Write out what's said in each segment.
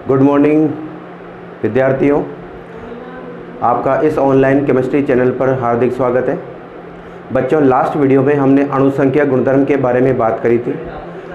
Good morning विद्यार्थियों, आपका इस ऑनलाइन केमिस्ट्री चैनल पर हार्दिक स्वागत है। बच्चों, लास्ट वीडियो में हमने अणुसंख्या गुणधर्म के बारे में बात करी थी।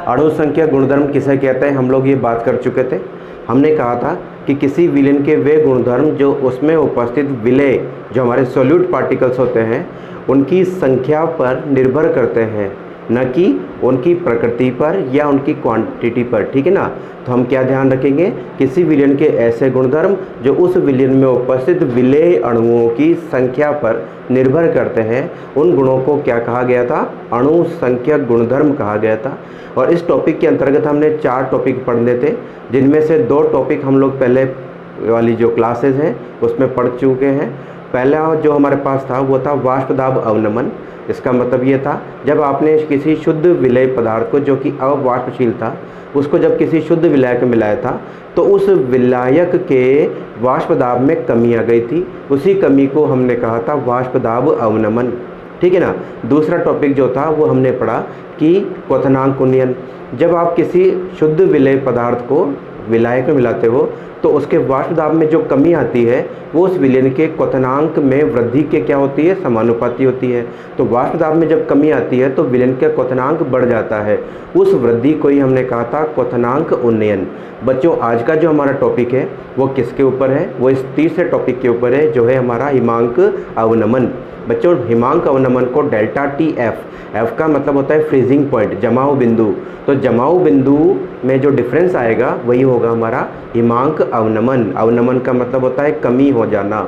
अणुसंख्या गुणधर्म किसे कहते हैं हम लोग ये बात कर चुके थे। हमने कहा था कि किसी विलेन के वे गुणधर्म जो उसमें उपस्थित विलेय जो हमारे सॉल्यूट पार्टिकल्स होते हैं उनकी संख्या पर निर्भर करते हैं, न कि उनकी प्रकृति पर या उनकी क्वांटिटी पर। ठीक है ना। तो हम क्या ध्यान रखेंगे, किसी विलेन के ऐसे गुणधर्म जो उस विलेन में उपस्थित विलेय अणुओं की संख्या पर निर्भर करते हैं, उन गुणों को क्या कहा गया था, अणुसंख्यक गुणधर्म कहा गया था। और इस टॉपिक के अंतर्गत हमने 4 टॉपिक पढ़ने थे, जिनमें से 2 टॉपिक हम लोग पहले वाली जो क्लासेज हैं उसमें पढ़ चुके हैं। पहला जो हमारे पास था वो था वाष्प दाब अवनमन। इसका मतलब ये था, जब आपने किसी शुद्ध विलेय पदार्थ को जो कि अवाष्पशील था उसको जब किसी शुद्ध विलायक में मिलाया था तो उस विलायक के वाष्प दाब में कमी आ गई थी। उसी कमी को हमने कहा था वाष्प दाब अवनमन। ठीक है ना। दूसरा टॉपिक जो था वो हमने पढ़ा कि क्वथनांक उन्नयन। जब आप किसी शुद्ध विलेय पदार्थ को विलायक में मिलाते हो तो उसके वाष्प दाब में जो कमी आती है वो उस विलेन के क्वथनांक में वृद्धि के क्या होती है, समानुपाती होती है। तो वाष्प दाब में जब कमी आती है तो विलेन का क्वथनांक बढ़ जाता है। उस वृद्धि को ही हमने कहा था क्वथनांक उन्नयन। बच्चों, आज का जो हमारा टॉपिक है वो किसके ऊपर है, वो इस तीसरे टॉपिक के ऊपर है जो है हमारा हिमांक अवनमन। बच्चों, हिमांक अवनमन को डेल्टा टी एफ का मतलब होता है फ्रीजिंग पॉइंट, जमाव बिंदु। तो जमाव बिंदु में जो डिफरेंस आएगा वही होगा हमारा हिमांक अवनमन। अवनमन का मतलब होता है कमी हो जाना।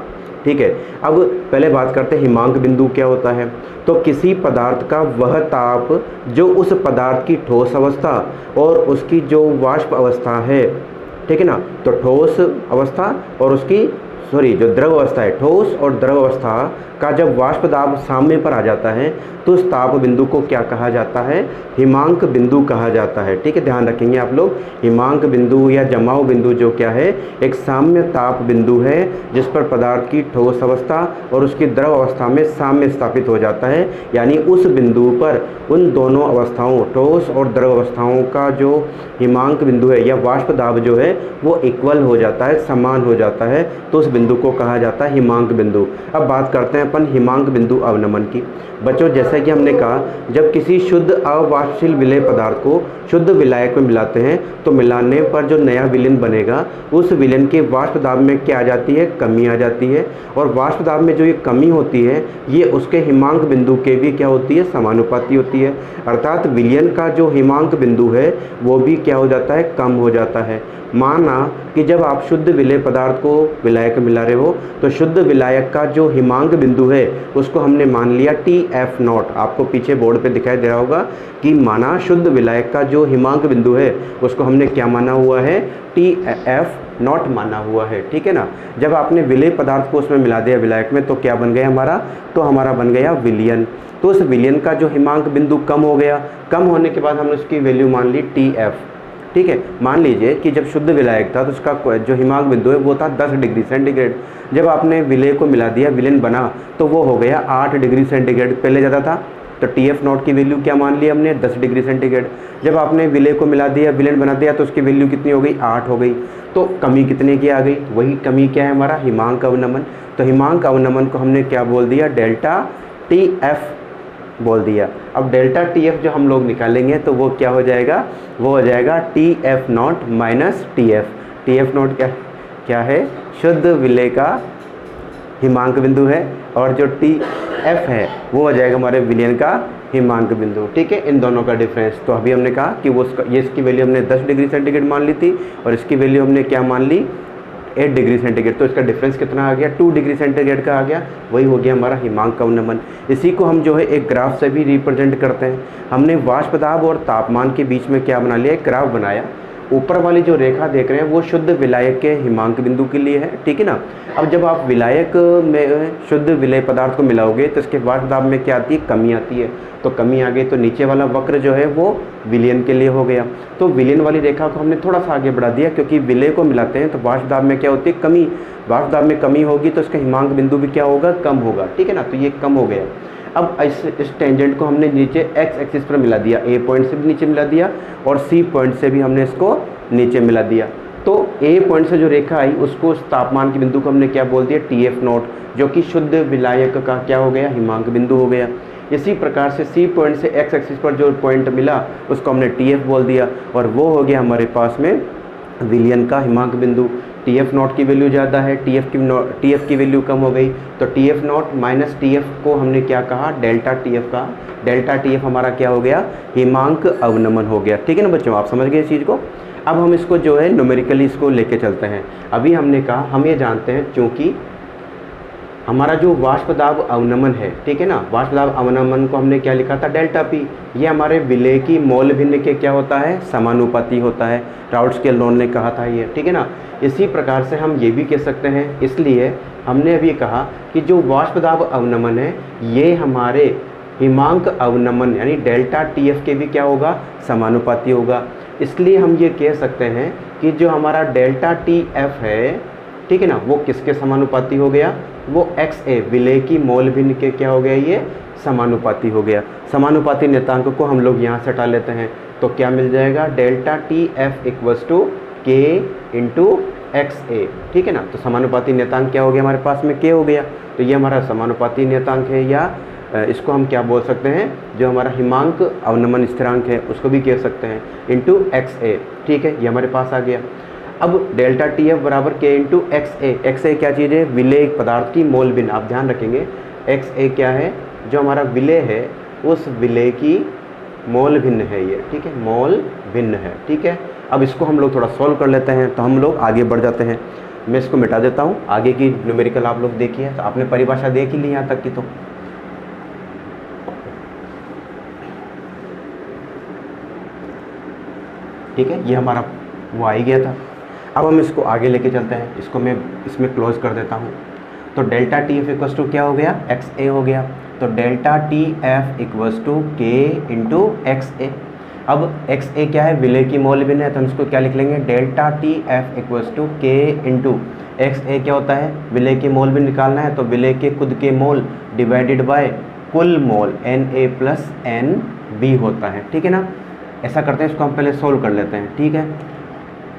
ठीक है। अब पहले बात करते हैं हिमांक बिंदु क्या होता है। तो किसी पदार्थ का वह ताप जो उस पदार्थ की ठोस अवस्था और उसकी जो वाष्प अवस्था है, ठीक है ना, तो ठोस अवस्था और उसकी जो द्रव अवस्था है, ठोस और द्रव अवस्था का जब वाष्प दाब साम्य पर आ जाता है तो उस ताप बिंदु को क्या कहा जाता है, हिमांक बिंदु कहा जाता है। ठीक है, ध्यान रखेंगे आप लोग। हिमांक बिंदु या जमाव बिंदु जो क्या है, एक साम्य ताप बिंदु है जिस पर पदार्थ की ठोस अवस्था और उसकी द्रव अवस्था में साम्य स्थापित हो जाता है। यानी उस बिंदु पर उन दोनों अवस्थाओं, ठोस और द्रव अवस्थाओं का जो हिमांक बिंदु है या वाष्प दाब जो है वो इक्वल हो जाता है, समान हो जाता है, तो उस बिंदु को कहा जाता है हिमांक बिंदु। अब बात करते हैं अपन हिमांक बिंदु अवनमन की। बच्चों, जैसा कि हमने कहा, जब किसी शुद्ध अवाष्पशील विलेय पदार्थ को शुद्ध विलायक में मिलाते हैं तो मिलाने पर जो नया विलेन बनेगा उस विलेन के वाष्प दाब में क्या आ जाती है, कमी आ जाती है। और वाष्प दाब में जो ये कमी होती है ये उसके हिमांक बिंदु के भी क्या होती है, समानुपाती होती है। अर्थात विलयन का जो हिमांक बिंदु है वो भी क्या हो जाता है, कम हो जाता है। माना कि जब आप शुद्ध विलेय पदार्थ को विलायक में मिला रहे हो तो शुद्ध विलायक का जो हिमांक बिंदु है उसको हमने मान लिया TF0। आपको पीछे बोर्ड पे दिखाई दे रहा होगा कि माना शुद्ध विलायक का जो हिमांक बिंदु है उसको हमने क्या माना हुआ है, TF0 माना हुआ है। ठीक है ना। जब आपने विलेय पदार्थ को उसमें मिला दिया विलायक में तो क्या बन गया हमारा, तो हमारा बन गया विलयन। तो उस विलयन का जो हिमांक बिंदु कम हो गया, कम होने के बाद हमने उसकी वैल्यू मान ली TF। ठीक है। मान लीजिए कि जब शुद्ध विलायक था तो उसका जो हिमांक बिंदु है वो था 10 डिग्री सेंटीग्रेड। जब आपने विलेय को मिला दिया, विलेन बना, तो वो हो गया 8 डिग्री सेंटीग्रेड। पहले ज़्यादा था तो TF0 की वैल्यू क्या मान ली हमने, 10 डिग्री सेंटीग्रेड। जब आपने विलेय को मिला दिया, विलेन बना दिया, तो उसकी वैल्यू कितनी हो गई, 8 हो गई। तो कमी कितने की आ गई, वही कमी क्या है हमारा, हिमांक अवनमन। तो हिमांक अवनमन को हमने क्या बोल दिया, डेल्टा TF बोल दिया। अब डेल्टा TF जो हम लोग निकालेंगे तो वो क्या हो जाएगा, वो हो जाएगा TF0 माइनस TF। TF0 क्या है, शुद्ध विलेय का हिमांक बिंदु है और जो TF है वो हो जाएगा हमारे विलयन का हिमांक बिंदु। ठीक है, इन दोनों का डिफरेंस। तो अभी हमने कहा कि वो ये इसकी वैल्यू हमने 10 डिग्री सेंटीग्रेड मान ली थी और इसकी वैल्यू हमने क्या मान ली, 8 डिग्री सेंटीग्रेड। तो इसका डिफरेंस कितना आ गया, 2 डिग्री सेंटीग्रेड का आ गया। वही हो गया हमारा हिमांक अवनमन। इसी को हम जो है एक ग्राफ से भी रिप्रेजेंट करते हैं। हमने वाष्प दाब और तापमान के बीच में क्या बना लिया, एक ग्राफ बनाया। ऊपर वाली जो रेखा देख रहे हैं वो शुद्ध विलायक के हिमांक बिंदु के लिए है। ठीक है ना। अब जब आप विलायक में शुद्ध विलेय पदार्थ को मिलाओगे तो इसके वाष्प दाब में क्या आती है, कमी आती है। तो कमी आ गई तो नीचे वाला वक्र जो है वो विलयन के लिए हो गया। तो विलयन वाली रेखा को हमने थोड़ा सा आगे बढ़ा दिया क्योंकि विलेय को मिलाते हैं तो वाष्प दाब में क्या होती है, कमी। वाष्प दाब में कमी होगी तो इसका हिमांक बिंदु भी क्या होगा, कम होगा। ठीक है ना। तो ये कम हो गया। अब इस टेंजेंट को हमने नीचे एक्स एक्सिस पर मिला दिया, ए पॉइंट से भी नीचे मिला दिया और सी पॉइंट से भी हमने इसको नीचे मिला दिया। तो ए पॉइंट से जो रेखा आई उसको उस तापमान के बिंदु को हमने क्या बोल दिया, टी एफ नॉट, जो कि शुद्ध विलायक का क्या हो गया, हिमांक बिंदु हो गया। इसी प्रकार से सी पॉइंट से एक्स एक्सिस पर जो पॉइंट मिला उसको हमने टी एफ बोल दिया, और वो हो गया हमारे पास में विलियन का हिमांक बिंदु। टी एफ नॉट की वैल्यू ज़्यादा है, टी एफ की वैल्यू कम हो गई, तो T F not minus T F को हमने क्या कहा, डेल्टा टी एफ का। डेल्टा टी एफ हमारा क्या हो गया, हिमांक अवनमन हो गया। ठीक है ना बच्चों, आप समझ गए इस चीज़ को। अब हम इसको जो है न्यूमेरिकली इसको लेके चलते हैं। अभी हमने कहा हम ये जानते हैं क्योंकि हमारा जो वाष्प दाब अवनमन है, ठीक है ना, वाष्प दाब अवनमन को हमने क्या लिखा था, डेल्टा पी। ये हमारे विलेय की मोल भिन्न के क्या होता है, समानुपाती होता है। राउट्सकेल लॉ ने कहा था ये, ठीक है ना। इसी प्रकार से हम ये भी कह सकते हैं, इसलिए हमने अभी कहा कि जो वाष्प दाब अवनमन है ये हमारे हिमांक अवनमन यानी डेल्टा टी एफ के भी क्या होगा, समानुपाती होगा। इसलिए हम ये कह सकते हैं कि जो हमारा डेल्टा टी एफ है, ठीक है ना, वो किसके समानुपाती हो गया, वो एक्स ए विलेय की मोल भिन्न के क्या हो गया, ये समानुपाती हो गया। समानुपाती नियतांक को हम लोग यहाँ से हटा लेते हैं, तो क्या मिल जाएगा, delta T F equals to के इंटू एक्स ए। ठीक है ना, तो समानुपाती नियतांक क्या हो गया हमारे पास में, के हो गया। तो ये हमारा समानुपाती नियतांक है, या इसको हम क्या बोल सकते हैं, जो हमारा हिमांक अवनमन स्थिरांक है उसको भी कह सकते हैं, इंटू एक्स ए। ठीक है, ये हमारे पास आ गया। अब डेल्टा टी एफ बराबर के into x A. X a क्या चीज़ है, विलेय पदार्थ की मोल भिन्न। आप ध्यान रखेंगे एक्स ए क्या है, जो हमारा विलेय है उस विलेय की मोल भिन्न है ये, ठीक है, मोल भिन्न है। ठीक है, अब इसको हम लोग थोड़ा सॉल्व कर लेते हैं, तो हम लोग आगे बढ़ जाते हैं। मैं इसको मिटा देता हूँ, आगे की न्यूमेरिकल आप लोग देखिए, तो आपने परिभाषा देख ही ली यहाँ तक की, तो ठीक है, ये हमारा वो आ ही गया था। अब हम इसको आगे लेके चलते हैं, इसको मैं इसमें क्लोज कर देता हूँ। तो delta T F equals to क्या हो गया, एक्स ए हो गया। तो delta T F equals to के इंटू एक्स ए। अब एक्स ए क्या है, विलेय की मोल भिन्न है, तो हम इसको क्या लिख लेंगे, delta T F equals to के इंटू एक्स ए क्या होता है, विलेय की मोल भिन्न निकालना है, तो विलेय के खुद के मोल डिवाइडेड बाय कुल mole n a plus n b होता है। ठीक है ना, ऐसा करते हैं, इसको हम पहले सोल्व कर लेते हैं। ठीक है,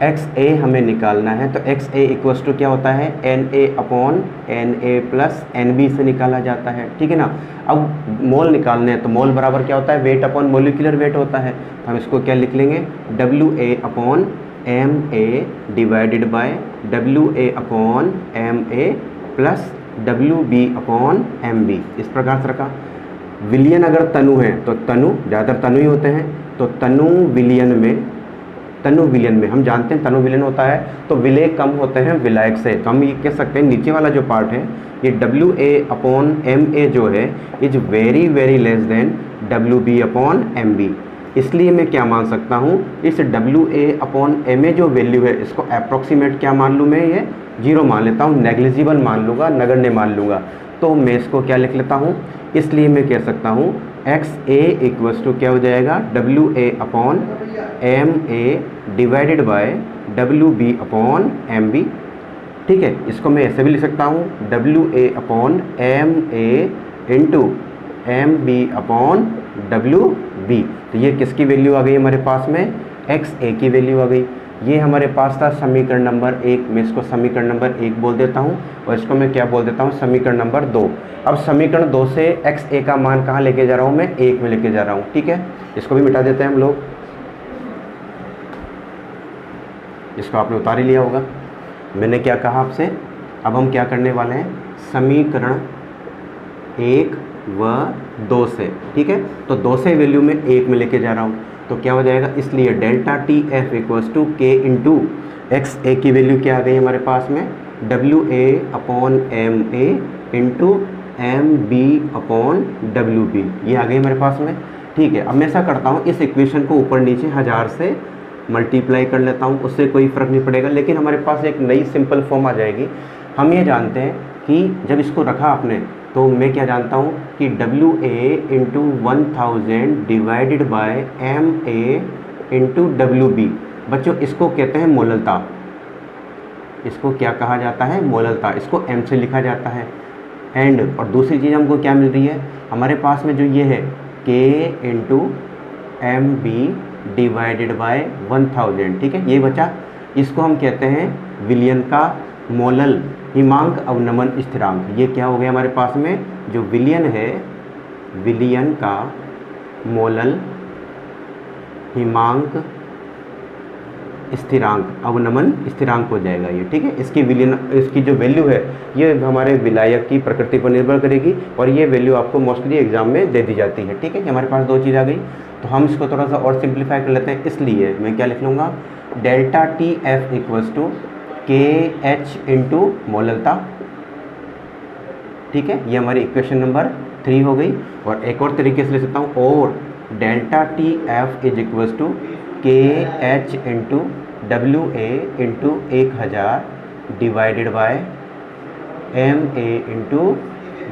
एक्स ए हमें निकालना है, तो एक्स ए इक्वल्स टू क्या होता है, n a upon n a plus n b से निकाला जाता है। ठीक है ना, अब मोल निकालने हैं, तो मोल बराबर क्या होता है, वेट अपॉन मोलिकुलर वेट होता है। तो हम इसको क्या लिख लेंगे, W A upon M A divided by W A upon M A plus W B upon M B. इस प्रकार से रखा। विलियन अगर तनु है तो तनु, ज़्यादातर तनु ही होते हैं, तो तनु विलियन में हम जानते हैं तनु विलियन होता है, तो विलेय कम होते हैं विलायक से। तो हम ये कह सकते हैं नीचे वाला जो पार्ट है ये डब्ल्यू ए अपॉन एम ए जो है is very very less than डब्ल्यू बी अपॉन एम बी। इसलिए मैं क्या मान सकता हूँ, इस डब्ल्यू ए अपॉन एम ए जो वैल्यू है इसको अप्रॉक्सीमेट क्या मान लूँ मैं, ये जीरो मान लेता हूँ, नेग्लिजिबल मान लूँगा, नगण्य मान लूँगा। तो मैं इसको क्या लिख लेता हूँ, इसलिए मैं कह सकता हूँ एक्स ए इक्वल्स टू क्या हो जाएगा, W A upon M A divided by W B upon M B. ठीक है, इसको मैं ऐसे भी लिख सकता हूँ, W A upon M A into M B upon W B. तो ये किसकी वैल्यू आ गई हमारे पास में, एक्स ए की वैल्यू आ गई। ये हमारे पास था समीकरण नंबर 1, मैं इसको समीकरण नंबर 1 बोल देता हूँ, और इसको मैं क्या बोल देता हूँ, समीकरण नंबर 2। अब समीकरण 2 से एक्स ए का मान कहाँ लेके जा रहा हूँ मैं, 1 में लेके जा रहा हूँ। ठीक है, इसको भी मिटा देते हैं हम लोग, इसको आपने उतार ही लिया होगा। मैंने क्या कहा आपसे, अब हम क्या करने वाले हैं, समीकरण 1 व 2 से, ठीक है, तो 2 से वैल्यू में 1 में लेके जा रहा हूँ, तो क्या हो जाएगा, इसलिए delta T F equals to के इंटू एक्स ए की वैल्यू क्या आ गई हमारे पास में, W A upon M A into M B upon W B, ये आ गई हमारे पास में। ठीक है, अब मैं ऐसा करता हूँ, इस इक्वेशन को ऊपर नीचे 1000 से मल्टीप्लाई कर लेता हूँ, उससे कोई फ़र्क नहीं पड़ेगा, लेकिन हमारे पास एक नई सिंपल फॉर्म आ जाएगी। हम ये जानते हैं कि जब इसको रखा आपने, तो मैं क्या जानता हूँ कि डब्ल्यू a into 1000 divided by m A into डब्ल्यू बी। बच्चों इसको कहते हैं मोललता, इसको क्या कहा जाता है, मोललता, इसको एम से लिखा जाता है। एंड और दूसरी चीज़ हमको क्या मिल रही है, हमारे पास में जो ये है k into M b divided by 1000, ठीक है, ये बचा। इसको हम कहते हैं विलियन का मोलल हिमांक अवनमन स्थिरांक। ये क्या हो गया हमारे पास में, जो विलियन है, विलियन का मोलल हिमांक स्थिरांक, अवनमन स्थिरांक हो जाएगा ये, ठीक है। इसकी विलियन, इसकी जो वैल्यू है ये हमारे विलायक की प्रकृति पर निर्भर करेगी और ये वैल्यू आपको मोस्टली एग्जाम में दे दी जाती है, ठीक है। हमारे पास दो चीज़ आ गई, तो हम इसको थोड़ा सा और सिंप्लीफाई कर लेते हैं। इसलिए मैं क्या लिख लूँगा, delta T F equals to k h into मोललता, ठीक है। ये हमारी इक्वेशन नंबर 3 हो गई। और एक और तरीके से ले सकता हूँ, और delta T f is equals to k h into डब्ल्यू a into 1000 divided by m A into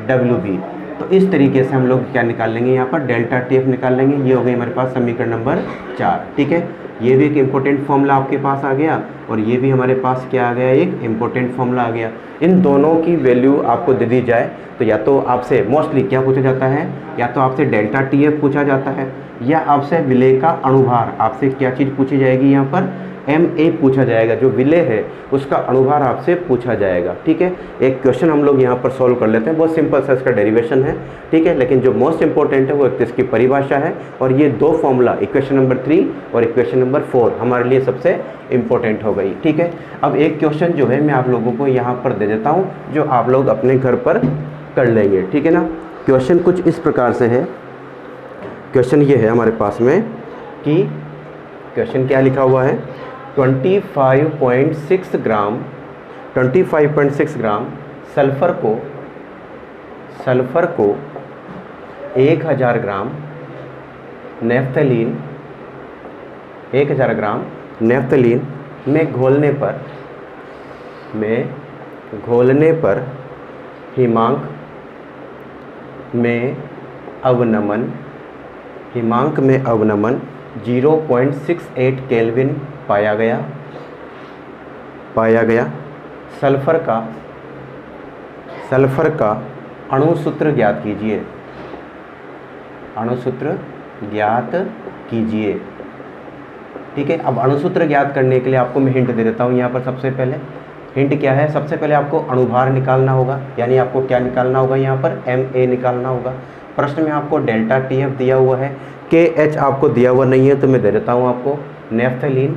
डब्ल्यू बी। तो इस तरीके से हम लोग क्या निकाल लेंगे, यहाँ पर डेल्टा टी एफ निकाल लेंगे। ये हो गई हमारे पास समीकरण नंबर 4, ठीक है। ये भी एक इम्पोर्टेंट फॉर्मूला आपके पास आ गया और ये भी हमारे पास क्या आ गया, एक इम्पोर्टेंट फॉर्मूला आ गया। इन दोनों की वैल्यू आपको दे दी जाए तो या तो आपसे मोस्टली क्या पूछा जाता है, या तो आपसे डेल्टा टी एफ पूछा जाता है, या आपसे विलेय का अणुभार, आपसे क्या चीज़ पूछी जाएगी, यहाँ पर एम ए पूछा जाएगा। जो विलेय है उसका अणुभार आपसे पूछा जाएगा, ठीक है। एक क्वेश्चन हम लोग यहाँ पर सॉल्व कर लेते हैं, बहुत सिंपल सा इसका डेरिवेशन है, ठीक है। लेकिन जो मोस्ट इंपॉर्टेंट है वो एक इसकी परिभाषा है, और ये दो फॉर्मूला इक्वेशन नंबर 3 और इक्वेशन नंबर 4 हमारे लिए सबसे इंपॉर्टेंट हो गई, ठीक है। अब एक क्वेश्चन जो है मैं आप लोगों को यहाँ पर दे देता हूँ, जो आप लोग अपने घर पर कर लेंगे, ठीक है ना। क्वेश्चन कुछ इस प्रकार से है। क्वेश्चन ये है हमारे पास में कि क्वेश्चन क्या लिखा हुआ है, 25.6 ग्राम सल्फर को 1000 ग्राम नेफ्थलीन, 1000 ग्राम नेफ्थलीन में घोलने पर हिमांक में अवनमन 0.68 केल्विन पाया गया। सल्फर का अणुसूत्र ज्ञात कीजिए, ठीक है। अब अणुसूत्र ज्ञात करने के लिए आपको मैं हिंट दे देता हूँ यहाँ पर। सबसे पहले हिंट क्या है, सबसे पहले आपको अणुभार निकालना होगा, यानी आपको क्या निकालना होगा, यहाँ पर एम ए निकालना होगा। प्रश्न में आपको डेल्टा टी एफ दिया हुआ है, के एच आपको दिया हुआ नहीं है, तो मैं दे देता हूँ आपको नेफ्थलीन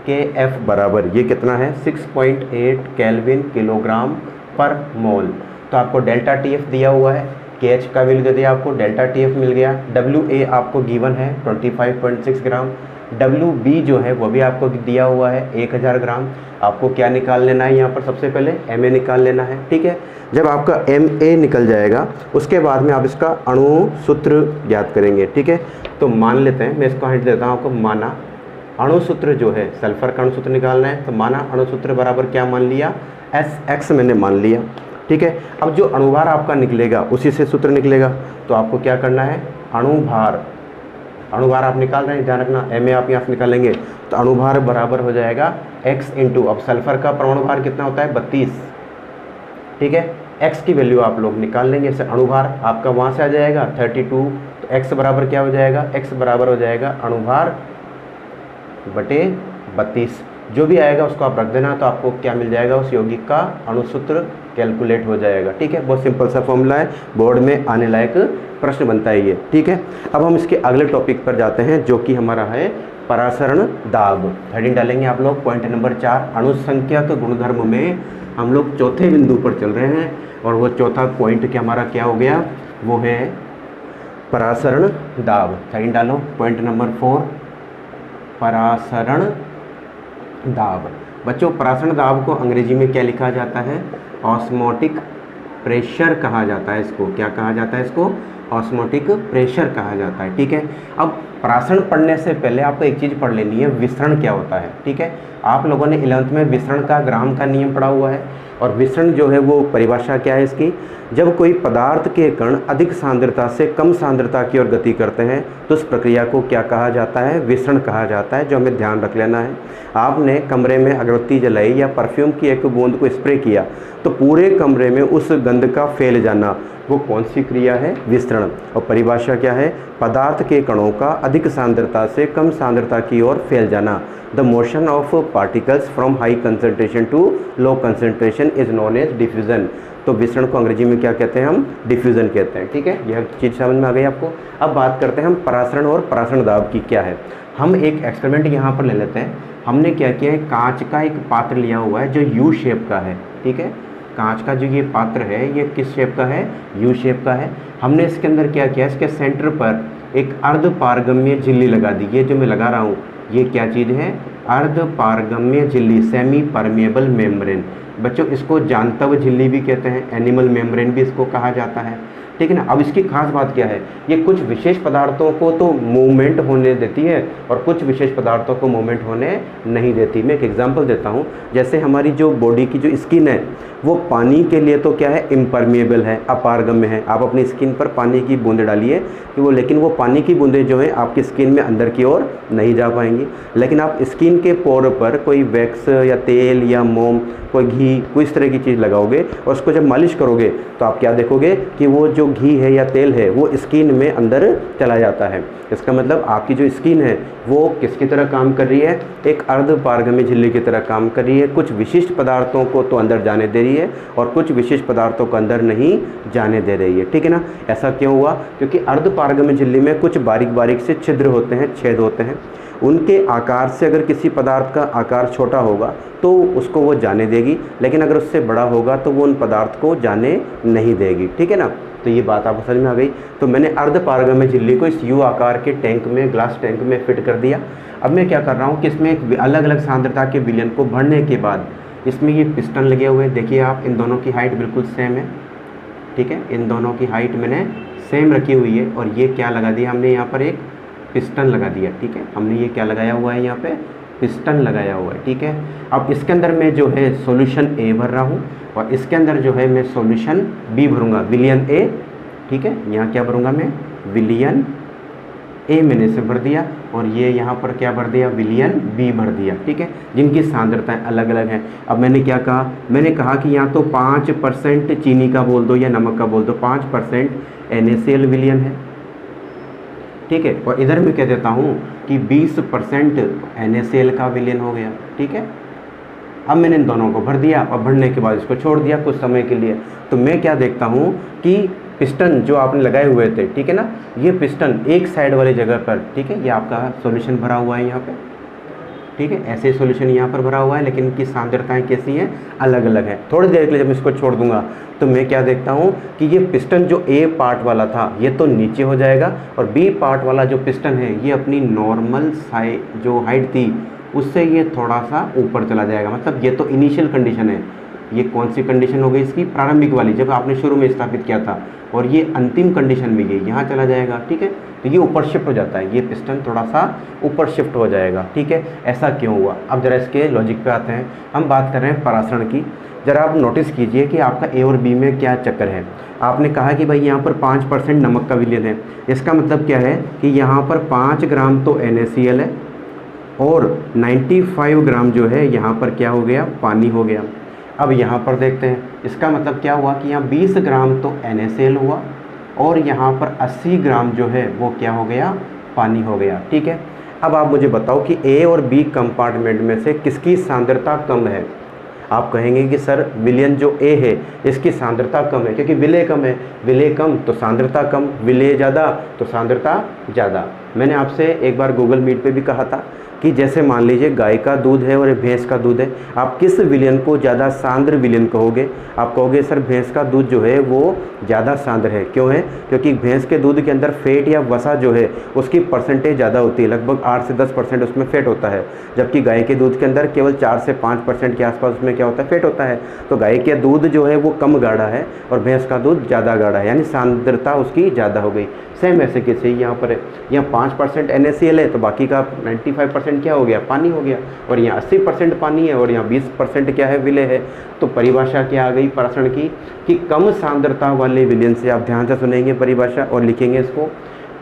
के एफ बराबर ये कितना है, 6.8 केल्विन किलोग्राम पर मोल। तो आपको डेल्टा टी एफ दिया हुआ है, के एच का वैल्यू दे दिया आपको, डेल्टा टी एफ मिल गया। डब्ल्यू ए आपको गिवन है 25.6 ग्राम, डब्ल्यू बी जो है वो भी आपको दिया हुआ है 1000 ग्राम। आपको क्या निकाल लेना है, यहाँ पर सबसे पहले एम ए निकाल लेना है, ठीक है। जब आपका एम ए निकल जाएगा उसके बाद में आप इसका अणुसूत्र ज्ञात करेंगे, ठीक है। तो मान लेते हैं, मैं इसको हिंट देता हूँ आपको, माना अणुसूत्र जो है, सल्फर का अणुसूत्र निकालना है, तो माना अणुसूत्र बराबर क्या मान लिया, एस एक्स मैंने मान लिया, ठीक है। अब जो अणुभार आपका निकलेगा उसी से सूत्र निकलेगा, तो आपको क्या करना है, अणुभार आप निकाल रहे हैं, ध्यान रखना, एम ए आप यहाँ से निकालेंगे तो अणुभार बराबर हो जाएगा x इंटू, अब सल्फर का परमाणु भार कितना होता है, 32, ठीक है। x की वैल्यू आप लोग निकाल लेंगे, इससे अणुभार आपका वहाँ से आ जाएगा 32, तो x बराबर क्या हो जाएगा, x बराबर हो जाएगा अणुभार बटे 32, जो भी आएगा उसको आप रख देना, तो आपको क्या मिल जाएगा, उस यौगिक का अणुसूत्र कैलकुलेट हो जाएगा, ठीक है। बहुत सिंपल सा फॉर्मूला है, बोर्ड में आने लायक प्रश्न बनता है ये, ठीक है। अब हम इसके अगले टॉपिक पर जाते हैं, जो कि हमारा है परासरण दाब। हेडिंग डालेंगे आप लोग, पॉइंट नंबर 4, अणुसंख्यक गुणधर्म में हम लोग चौथे बिंदु पर चल रहे हैं, और वो चौथा पॉइंट क्या हमारा क्या हो गया, वो है परासरण दाब। हेडिंग डालो, पॉइंट नंबर 4, परासरण दाब। बच्चों, परासरण दाब को अंग्रेजी में क्या लिखा जाता है, ऑस्मोटिक प्रेशर कहा जाता है इसको। क्या कहा जाता है इसको, ऑस्मोटिक प्रेशर कहा जाता है, ठीक है। अब परासरण पढ़ने से पहले आपको एक चीज़ पढ़ लेनी है, विसरण क्या होता है, ठीक है। आप लोगों ने 11th में विसरण का ग्राम का नियम पढ़ा हुआ है, और विसरण जो है वो परिभाषा क्या है इसकी, जब कोई पदार्थ के कण अधिक सांद्रता से कम सांद्रता की ओर गति करते हैं तो उस प्रक्रिया को क्या कहा जाता है, विसरण कहा जाता है, जो हमें ध्यान रख लेना है। आपने कमरे में अगरबत्ती जलाई या परफ्यूम की एक बूंद को स्प्रे किया तो पूरे कमरे में उस गंध का फैल जाना, वो कौन सी क्रिया है, विसरण। और परिभाषा क्या है, पदार्थ के कणों का अधिक सांद्रता से कम सांद्रता की ओर फैल जाना। The motion of particles from high concentration to low concentration is known as diffusion. तो विसरण को अंग्रेजी में क्या कहते हैं, हम डिफ्यूजन कहते हैं। ठीक है, यह चीज़ समझ में आ गई आपको। अब बात करते हैं हम परासरण और परासरण दाब की क्या है। हम एक एक्सपेरिमेंट यहाँ पर ले लेते हैं। हमने क्या किया है, कांच का एक पात्र लिया हुआ है जो यू शेप का है। ठीक है, कांच का जो ये पात्र है ये किस शेप का है, यू शेप का है। हमने इसके अंदर क्या किया, इसके सेंटर पर एक अर्ध पारगम्य झिल्ली लगा दी। ये जो मैं लगा रहा हूँ ये क्या चीज़ है, अर्ध पारगम्य झिल्ली, सेमी परमेबल मेम्ब्रेन। बच्चों इसको जानतव झिल्ली भी कहते हैं, एनिमल मेम्ब्रेन भी इसको कहा जाता है। ठीक है ना। अब इसकी खास बात क्या है, ये कुछ विशेष पदार्थों को तो मूवमेंट होने देती है और कुछ विशेष पदार्थों को मूवमेंट होने नहीं देती। मैं एक एग्जांपल देता हूँ। जैसे हमारी जो बॉडी की जो स्किन है वो पानी के लिए तो क्या है, इम्परमेबल है, अपारगम्य है। आप अपनी स्किन पर पानी की बूंदें डालिए कि वो, लेकिन वो पानी की बूंदें जो हैं आपकी स्किन में अंदर की ओर नहीं जा पाएंगी। लेकिन आप स्किन के पोर पर कोई वैक्स या तेल या मोम, कोई घी, कोई इस तरह की चीज़ लगाओगे और उसको जब मालिश करोगे तो आप क्या देखोगे कि वो जो घी है या तेल है वो स्किन में अंदर चला जाता है। इसका मतलब आपकी जो स्किन है वो किसकी तरह काम कर रही है, एक अर्ध पारगम्य झिल्ली की तरह काम कर रही है। कुछ विशिष्ट पदार्थों को तो अंदर जाने दे रही है और कुछ विशिष्ट पदार्थों को अंदर नहीं जाने दे रही है। ठीक है ना। ऐसा क्यों हुआ, क्योंकि अर्ध पारगम्य झिल्ली में कुछ बारीक बारीक से छिद्र होते हैं, छेद होते हैं। उनके आकार से अगर किसी पदार्थ का आकार छोटा होगा तो उसको वो जाने देगी, लेकिन अगर उससे बड़ा होगा तो वो उन पदार्थ को जाने नहीं देगी। ठीक है ना। तो ये बात आपको समझ में आ गई। तो मैंने अर्ध पारगम्य झिल्ली को इस यू आकार के टैंक में, ग्लास टैंक में फिट कर दिया। अब मैं क्या कर रहा हूँ कि इसमें एक अलग अलग सांद्रता के विलयन को भरने के बाद इसमें ये पिस्टन लगे हुए हैं। देखिए आप, इन दोनों की हाइट बिल्कुल सेम है। ठीक है, इन दोनों की हाइट मैंने सेम रखी हुई है। और ये क्या लगा दिया हमने, यहाँ पर एक पिस्टन लगा दिया। ठीक है, हमने ये क्या लगाया हुआ है, यहाँ पे पिस्टन लगाया हुआ है। ठीक है, अब इसके अंदर मैं जो है सॉल्यूशन ए भर रहा हूँ और इसके अंदर जो है मैं सॉल्यूशन बी भरूंगा, विलियन ए। ठीक है, यहाँ क्या भरूंगा मैं, विलियन ए मैंने इसे भर दिया और ये यहाँ पर क्या भर दिया, विलियन बी भर दिया। ठीक है, जिनकी सांद्रताएं अलग अलग हैं। अब मैंने क्या कहा, मैंने कहा कि यहाँ तो 5% चीनी का बोल दो या नमक का बोल दो, 5% NaCl विलियन है। ठीक है, और इधर मैं कह देता हूँ कि 20% NaCl का विलियन हो गया। ठीक है, अब मैंने इन दोनों को भर दिया और भरने के बाद इसको छोड़ दिया कुछ समय के लिए। तो मैं क्या देखता हूँ कि पिस्टन जो आपने लगाए हुए थे, ठीक है ना, ये पिस्टन एक साइड वाली जगह पर, ठीक है, ये आपका सॉल्यूशन भरा हुआ है यहाँ पे। ठीक है, ऐसे सॉल्यूशन यहाँ पर भरा हुआ है, लेकिन इनकी सांद्रताएं कैसी हैं, अलग अलग हैं। थोड़ी देर के लिए जब इसको छोड़ दूंगा तो मैं क्या देखता हूँ कि ये पिस्टन जो ए पार्ट वाला था ये तो नीचे हो जाएगा और बी पार्ट वाला जो पिस्टन है ये अपनी नॉर्मल जो हाइट थी उससे ये थोड़ा सा ऊपर चला जाएगा। मतलब ये तो इनिशियल कंडीशन है। ये कौन सी कंडीशन हो गई इसकी, प्रारंभिक वाली, जब आपने शुरू में स्थापित किया था। और ये अंतिम कंडीशन में ये यहाँ चला जाएगा। ठीक है, तो ये ऊपर शिफ्ट हो जाता है, ये पिस्टन थोड़ा सा ऊपर शिफ्ट हो जाएगा। ठीक है, ऐसा क्यों हुआ। अब जरा इसके लॉजिक पे आते हैं। हम बात कर रहे हैं परासरण की। जरा आप नोटिस कीजिए कि आपका ए और बी में क्या चक्कर है। आपने कहा कि भाई यहाँ पर 5% नमक का विलयन है। इसका मतलब क्या है कि यहाँ पर 5 ग्राम तो NaCl है और 95 ग्राम जो है यहाँ पर क्या हो गया, पानी हो गया। अब यहाँ पर देखते हैं, इसका मतलब क्या हुआ कि यहाँ 20 ग्राम तो NaCl हुआ और यहाँ पर 80 ग्राम जो है वो क्या हो गया, पानी हो गया। ठीक है, अब आप मुझे बताओ कि ए और बी कंपार्टमेंट में से किसकी सांद्रता कम है। आप कहेंगे कि सर विलयन जो ए है इसकी सांद्रता कम है, क्योंकि विलय कम है। विलय कम तो सांद्रता कम, विलय ज़्यादा तो सांद्रता ज़्यादा। मैंने आपसे एक बार गूगल मीट पे भी कहा था कि जैसे मान लीजिए गाय का दूध है और भैंस का दूध है, आप किस विलयन को ज़्यादा सांद्र विलयन कहोगे। आप कहोगे सर भैंस का दूध जो है वो ज़्यादा सांद्र है। क्यों है, क्योंकि भैंस के दूध के अंदर फैट या वसा जो है उसकी परसेंटेज ज़्यादा होती है, लगभग 8 से 10% उसमें फैट होता है। जबकि गाय के दूध के अंदर केवल 4 से 5% के आसपास उसमें क्या होता है, फैट होता है। तो गाय का दूध जो है वो कम गाढ़ा है और भैंस का दूध ज़्यादा गाढ़ा है, यानी सांद्रता उसकी ज़्यादा हो गई। सेम ऐसे कैसे यहाँ पर है, यहाँ 5% NaCl है तो बाकी का 95% क्या हो गया, पानी हो गया। और यहाँ 80% पानी है और यहाँ 20% क्या है, विलय है। तो परिभाषा क्या आ गई परासरण की कि कम सांद्रता वाले विलयन से, आप ध्यान से सुनेंगे परिभाषा और लिखेंगे इसको,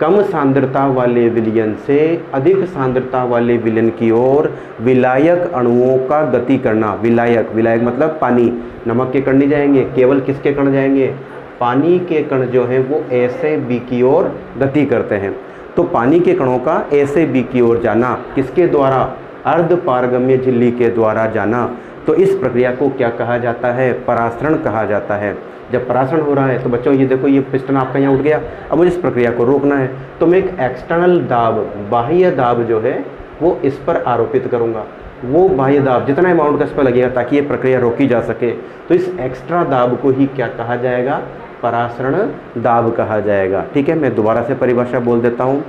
कम सांद्रता वाले विलयन से अधिक सांद्रता वाले विलयन की ओर विलायक अणुओं का गति करना। विलायक, विलायक मतलब पानी, नमक के कण नहीं जाएंगे, केवल किसके कण जाएंगे, पानी के कण जो है वो ए से बी की ओर गति करते हैं। तो पानी के कणों का ए से बी की ओर जाना, किसके द्वारा? अर्ध पारगम्य झिल्ली के द्वारा जाना। तो इस प्रक्रिया को क्या कहा जाता है? परासरण कहा जाता है। जब परासरण हो रहा है तो बच्चों ये देखो, ये पिस्टन आपका यहाँ उठ गया, अब मुझे इस प्रक्रिया को रोकना है तो मैं एक एक्सटर्नल दाब, बाह्य दाब जो है वो इस पर आरोपित करूँगा। वो बाह्य दाब जितना अमाउंट का इस पर लगेगा ताकि ये प्रक्रिया रोकी जा सके, तो इस एक्स्ट्रा दाब को ही क्या कहा जाएगा? परासरण दाब कहा जाएगा। ठीक है, मैं दोबारा से परिभाषा बोल देता हूँ।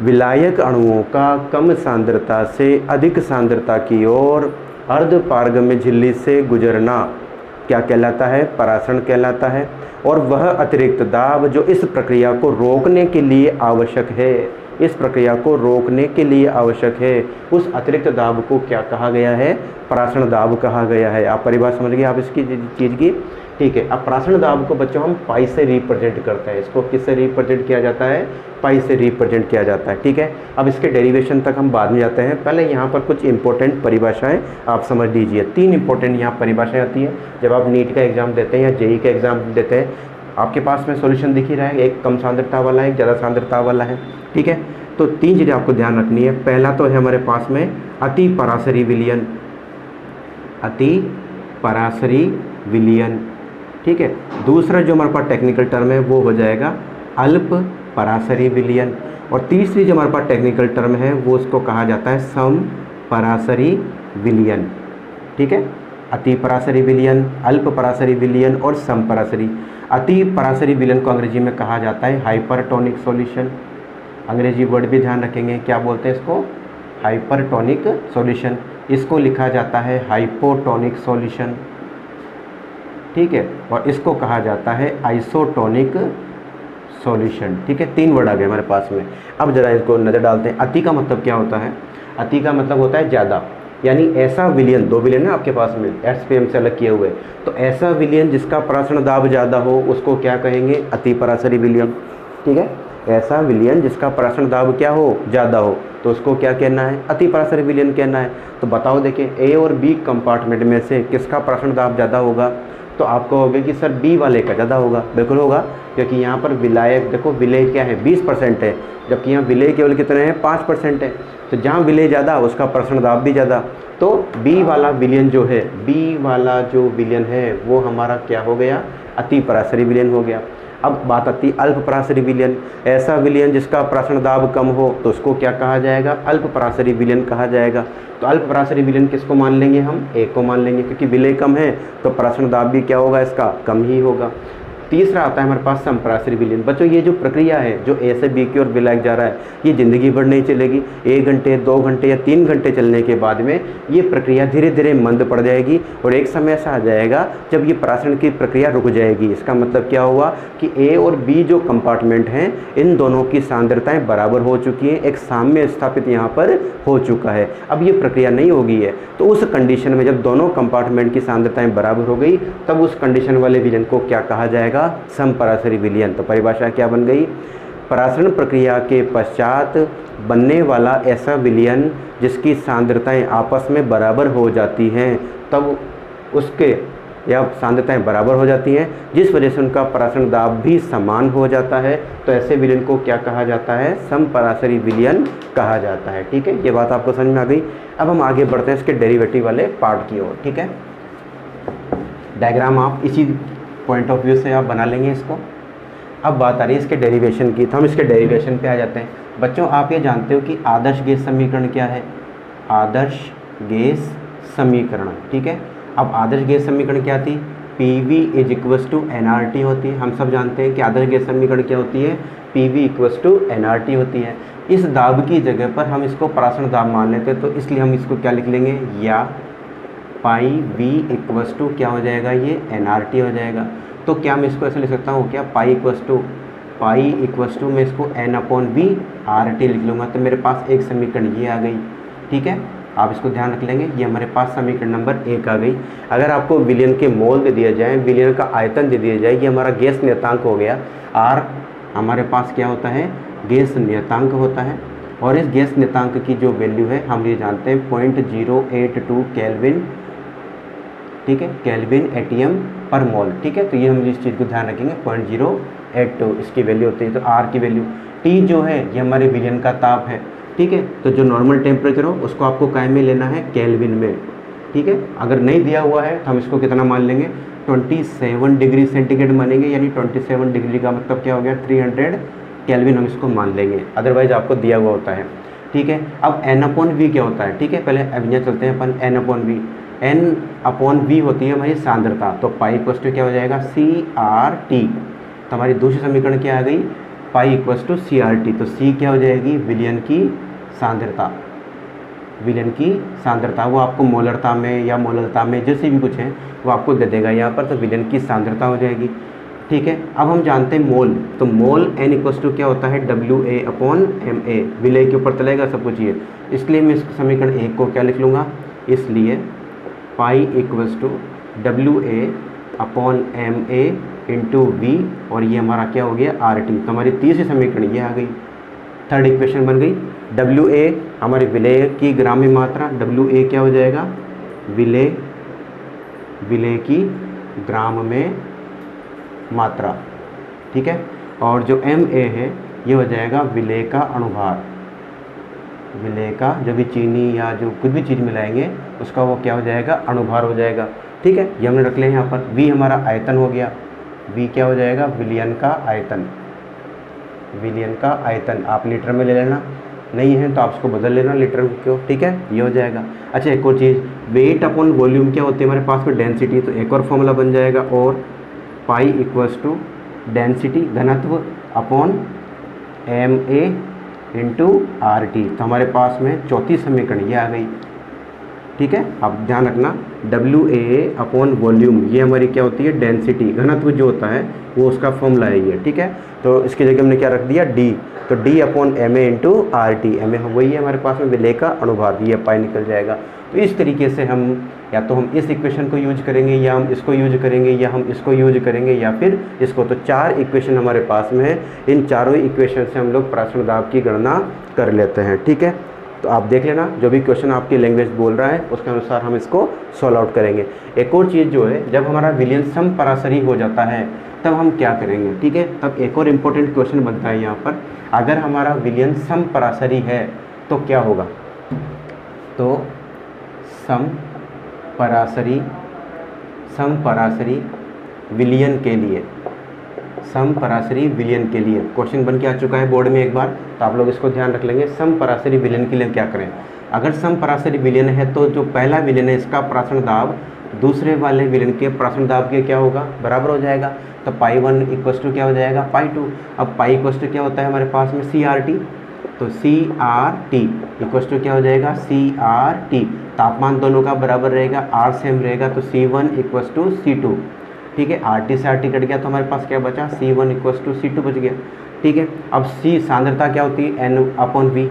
विलायक अणुओं का कम सांद्रता से अधिक सांद्रता की ओर अर्ध पारगम्य झिल्ली से गुजरना क्या कहलाता है? परासरण कहलाता है। और वह अतिरिक्त दाब जो इस प्रक्रिया को रोकने के लिए आवश्यक है, इस प्रक्रिया को रोकने के लिए आवश्यक है, उस अतिरिक्त दाब को क्या कहा गया है? परासरण दाब कहा गया है। आप परिभाषा समझ गए आप इसकी चीज़ की? ठीक है, अब परासरण दाब को बच्चों हम पाई से रिप्रेजेंट करते हैं। इसको किससे रिप्रेजेंट किया जाता है? पाई से रिप्रेजेंट किया जाता है। ठीक है, अब इसके डेरिवेशन तक हम बाद में जाते हैं, पहले यहाँ पर कुछ इंपॉर्टेंट परिभाषाएं आप समझ लीजिए। 3 इंपॉर्टेंट यहाँ परिभाषाएं आती हैं जब आप नीट का एग्जाम देते हैं या जेई का एग्जाम देते हैं। आपके पास में सॉल्यूशन दिख ही रहा है, एक कम सांद्रता वाला है, एक ज़्यादा सांद्रता वाला है। ठीक है, तो 3 चीज़ें आपको ध्यान रखनी है। पहला तो है हमारे पास में अति परासरी विलयन, अति परासरी विलयन। ठीक है, दूसरा जो हमारे पास टेक्निकल टर्म है वो हो जाएगा अल्प परासरी विलयन। और तीसरी जो हमारे पास टेक्निकल टर्म है वो उसको कहा जाता है सम परासरी विलयन। ठीक है, अति परासरी विलयन, अल्प परासरी विलयन और सम परासरी। अति परासरी विलयन को अंग्रेजी में कहा जाता है हाइपरटोनिक सॉल्यूशन। अंग्रेजी वर्ड भी ध्यान रखेंगे, क्या बोलते हैं इसको? Hypertonic solution. इसको लिखा जाता है हाइपोटोनिक सॉल्यूशन। ठीक है, और इसको कहा जाता है आइसोटोनिक सॉल्यूशन। ठीक है, 3 वर्ड आ गए हमारे पास में। अब जरा इसको नज़र डालते हैं। अति का मतलब क्या होता है? अति का मतलब होता है ज़्यादा, यानी ऐसा विलयन, 2 विलयन है आपके पास में SPM से अलग किए हुए, तो ऐसा विलयन जिसका परासरण दाब ज़्यादा हो उसको क्या कहेंगे? अति परासरी विलयन। ठीक है, ऐसा विलयन जिसका परासरण दाब क्या हो? ज़्यादा हो, तो उसको क्या कहना है? अति परासरी विलयन कहना है। तो बताओ, देखिए A और B कंपार्टमेंट में से किसका परासरण दाब ज़्यादा होगा? तो आपको होगा कि सर B वाले का ज़्यादा होगा। बिल्कुल होगा, क्योंकि यहाँ पर विलायक देखो, विलय क्या है? 20% है, जबकि यहाँ विलय केवल कितने हैं? 5% है। तो जहाँ विलय ज़्यादा उसका परासरण दाब भी ज़्यादा। तो B वाला विलयन जो है, B वाला जो विलयन है वो हमारा क्या हो गया? अति परासरी विलयन हो गया। अब बात आती है अल्प परासरी विलयन। ऐसा विलयन जिसका परासरण दाब कम हो तो उसको क्या कहा जाएगा? अल्प परासरी विलयन कहा जाएगा। तो अल्प परासरी विलयन किसको मान लेंगे हम? A को मान लेंगे, क्योंकि विलय कम है तो परासरण दाब भी क्या होगा? इसका कम ही होगा। तीसरा आता है हमारे पास समपरासरी विलयन। बच्चों ये जो प्रक्रिया है जो A से B की ओर विलायक जा रहा है, ये ज़िंदगी भर नहीं चलेगी। 1 घंटे 2 घंटे या 3 घंटे चलने के बाद में ये प्रक्रिया धीरे धीरे मंद पड़ जाएगी और एक समय ऐसा आ जाएगा जब ये परासरण की प्रक्रिया रुक जाएगी। इसका मतलब क्या हुआ कि A और B जो कंपार्टमेंट हैं इन दोनों की सांद्रताएं बराबर हो चुकी हैं, एक साम्य स्थापित यहाँ पर हो चुका है। अब ये प्रक्रिया नहीं होगी है, तो उस कंडीशन में जब दोनों कंपार्टमेंट की सांद्रताएं बराबर हो गई तब उस कंडीशन वाले विलयन को क्या कहा जाएगा? समपरासरी विलयन। तो परिभाषा क्या बन गई? परासरण प्रक्रिया के पश्चात बनने वाला ऐसा विलयन जिसकी सांद्रताएं आपस में बराबर हो जाती हैं, तब उसके या सांद्रताएं बराबर हो जाती हैं जिस वजह से उनका परासरण दाब भी समान हो जाता है, तो ऐसे विलयन को क्या कहा जाता है? समपरासरी विलयन कहा जाता है। ठीक है, ये बात आपको समझ में आ गई। अब हम आगे बढ़ते हैं इसके डेरिवेटिव वाले पार्ट की ओर। ठीक है, डायग्राम आप इसी पॉइंट ऑफ व्यू से आप बना लेंगे इसको। अब बात आ रही है इसके डेरिवेशन की, तो हम इसके डेरिवेशन पे आ जाते हैं। बच्चों आप ये जानते हो कि आदर्श गैस समीकरण क्या है? आदर्श गैस समीकरण। ठीक है, अब आदर्श गैस समीकरण क्या थी? PV = nRT होती है। हम सब जानते हैं कि आदर्श गैस समीकरण क्या होती है? PV = nRT होती है। इस दाब की जगह पर हम इसको परासरण दाब मान लेते हैं, तो इसलिए हम इसको क्या लिख लेंगे? या पाई V क्या हो जाएगा? ये nRT हो जाएगा। तो क्या मैं इसको ऐसे लिख सकता हूँ क्या? पाई मैं इसको n/v RT लिख लूँगा, तो मेरे पास एक समीकरण ये आ गई। ठीक है, आप इसको ध्यान रख लेंगे, ये हमारे पास समीकरण नंबर 1 आ गई। अगर आपको विलयन के मोल दे दिया जाए, विलयन का आयतन दे दिया जाए, ये हमारा गैस नियतांक हो गया। R हमारे पास क्या होता है? गैस नियतांक होता है। और इस गैस नियतांक की जो वैल्यू है हम ये जानते हैं 0.082 केल्विन। ठीक है, केल्विन एटीएम पर मोल। ठीक है, तो ये हम इस चीज़ को ध्यान रखेंगे, 0.082 इसकी वैल्यू होती है। तो R की वैल्यू टी जो है ये हमारे विलयन का ताप है, ठीक है। तो जो नॉर्मल टेम्परेचर हो उसको आपको काय में लेना है, केल्विन में, ठीक है। अगर नहीं दिया हुआ है तो हम इसको कितना मान लेंगे, 27 डिग्री सेंटीग्रेड मानेंगे, यानी 27 डिग्री का मतलब क्या हो गया, 300 केल्विन हम इसको मान लेंगे, अदरवाइज आपको दिया हुआ होता है, ठीक है। अब N/V क्या होता है, ठीक है, पहले अब यहाँ चलते हैं अपन N/V। N/V होती है हमारी सांद्रता, तो पाई इक्वस टू क्या हो जाएगा, CRT। तो हमारी दूसरी समीकरण क्या आ गई, पाई इक्वस टू CRT। तो C क्या हो जाएगी, विलयन की सांद्रता, विलयन की सांद्रता, वो आपको मोलरता में या मोलरता में जैसे भी कुछ है वो आपको दे देगा यहाँ पर, तो विलयन की सांद्रता हो जाएगी, ठीक है। अब हम जानते हैं मोल, तो मोल N इक्वस टू क्या होता है, WA/MA, विलय के ऊपर चलेगा सब कुछ ये, इसलिए मैं इस समीकरण 1 को क्या लिख लूँगा, इसलिए pi equals to WA/MA into V, और ये हमारा क्या हो गया, RT। तो हमारी तीसरी समीकरण ये आ गई, थर्ड इक्वेशन बन गई। WA हमारे विलय की ग्राम में मात्रा, WA क्या हो जाएगा, विलय, विलय की ग्राम में मात्रा, ठीक है। और जो MA है ये हो जाएगा विलय का अणुभार, विलय का जो भी चीनी या जो कुछ भी चीज़ मिलाएंगे उसका वो क्या हो जाएगा, अणुभार हो जाएगा, ठीक है। ये हमने रख लिया यहाँ पर। V हमारा आयतन हो गया, V क्या हो जाएगा, विलयन का आयतन, विलयन का आयतन आप लीटर में ले लेना, नहीं है तो आप उसको बदल लेना लीटर क्यों, ठीक है, ये हो जाएगा। अच्छा एक और चीज़, वेट अपॉन वॉल्यूम क्या होती है हमारे पास में, डेंसिटी, तो एक और फॉर्मूला बन जाएगा, और पाई इक्वल्स टू डेंसिटी घनत्व अपॉन MA इंटू RT। तो हमारे पास में चौथी समीकरण ये आ गई, ठीक है। अब ध्यान रखना, WA अपॉन वॉल्यूम ये हमारी क्या होती है, डेंसिटी, घनत्व जो होता है वो उसका फॉर्मूला है ये, ठीक है। तो इसकी जगह हमने क्या रख दिया, D, तो D upon MA into RT, MA वही है हमारे पास में विलय का अणुभार, ये पाई निकल जाएगा। तो इस तरीके से हम या तो हम इस इक्वेशन को यूज करेंगे, या हम इसको यूज करेंगे, या हम इसको यूज करेंगे, या फिर इसको। तो 4 इक्वेशन हमारे पास में है, इन चारों इक्वेशन से हम लोग पराश्रण दाब की गणना कर लेते हैं, ठीक है। तो आप देख लेना, जो भी क्वेश्चन आपकी लैंग्वेज बोल रहा है उसके अनुसार हम इसको सॉल्व आउट करेंगे। एक और चीज़ जो है, जब हमारा विलयन समपराशरी हो जाता है तब हम क्या करेंगे, ठीक है। तब एक और इम्पोर्टेंट क्वेश्चन बनता है यहाँ पर, अगर हमारा विलयन समपराशरी है तो क्या होगा, तो समपराशरी, समपराशरी विलयन के लिए, समपराशरी विलयन के लिए क्वेश्चन बन के आ चुका है बोर्ड में एक बार, तो आप लोग इसको ध्यान रख लेंगे। समपराशरी विलयन के लिए क्या करें, अगर समपराशरी विलयन है तो जो पहला विलयन है इसका पराशरण दाब दूसरे वाले विलयन के पराशरण दाब के क्या होगा, बराबर हो जाएगा। तो पाई 1 इक्वस टू क्या हो जाएगा, पाई 2। अब पाई इक्वस टू क्या होता है हमारे पास में, CRT, तो CRT इक्वस टू क्या हो जाएगा, CRT। तापमान दोनों का बराबर रहेगा, R सेम रहेगा, तो C1 इक्वस टू C2, ठीक है। RT से RT कट गया तो हमारे पास क्या बचा, C1 इक्वस टू C2 बच गया, ठीक है। अब C सांद्रता क्या होती है, N/V,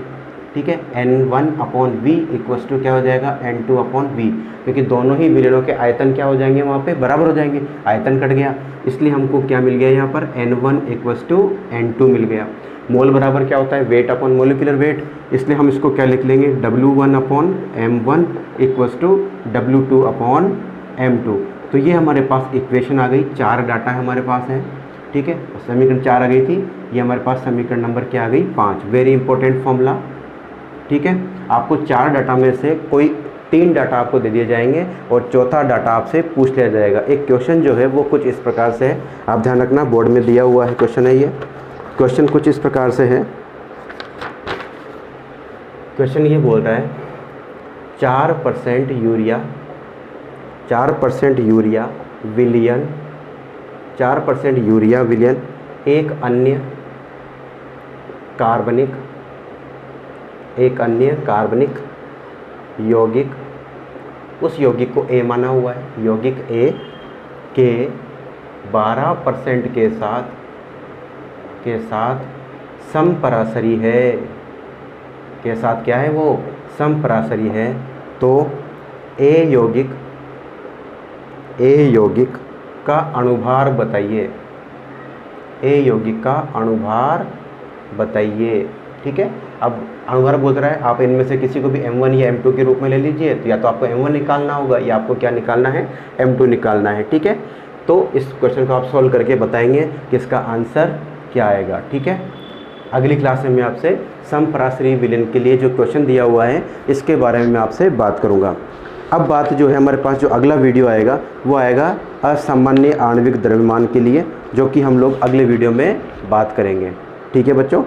ठीक है। N1/V इक्वस टू क्या हो जाएगा, N2/V, क्योंकि दोनों ही विलयनों के आयतन क्या हो जाएंगे, वहाँ पे बराबर हो जाएंगे, आयतन कट गया, इसलिए हमको क्या मिल गया यहाँ पर, N1 इक्वस टू N2 मिल गया। मोल बराबर क्या होता है, वेट अपॉन मोलिकुलर वेट, इसलिए हम इसको क्या लिख लेंगे, W1/M1 इक्वस टू W2/M2। तो ये हमारे पास इक्वेशन आ गई, 4 डाटा हमारे पास है, ठीक है। समीकरण 4 आ गई थी, ये हमारे पास समीकरण नंबर क्या आ गई, 5। वेरी इंपॉर्टेंट फॉर्मूला, ठीक है। आपको 4 डाटा में से कोई 3 डाटा आपको दे दिए जाएंगे और चौथा डाटा आपसे पूछ लिया जाएगा। एक क्वेश्चन जो है वो कुछ इस प्रकार से है, आप ध्यान रखना, बोर्ड में दिया हुआ है क्वेश्चन है ये। क्वेश्चन कुछ इस प्रकार से है, क्वेश्चन ये बोल रहा है 4% यूरिया, 4% यूरिया विलयन, 4% यूरिया विलयन एक अन्य कार्बनिक यौगिक, उस यौगिक को A माना हुआ है, यौगिक A के 12% के साथ समपराशरी है, के साथ क्या है वो, समपराशरी है। तो A यौगिक का अणुभार बताइए, A यौगिक का अणुभार बताइए, ठीक है। अब अणुभार बोल रहा है, आप इनमें से किसी को भी M1 या M2 के रूप में ले लीजिए, तो या तो आपको M1 निकालना होगा या आपको क्या निकालना है, M2 निकालना है, ठीक है। तो इस क्वेश्चन को आप सॉल्व करके बताएंगे कि इसका आंसर क्या आएगा, ठीक है। अगली क्लास में मैं आपसे समपराश्रयी विलयन के लिए जो क्वेश्चन दिया हुआ है इसके बारे में मैं आपसे बात करूँगा। अब बात जो है हमारे पास जो अगला वीडियो आएगा वो आएगा असामान्य आणविक द्रव्यमान के लिए, जो कि हम लोग अगले वीडियो में बात करेंगे। ठीक है बच्चों।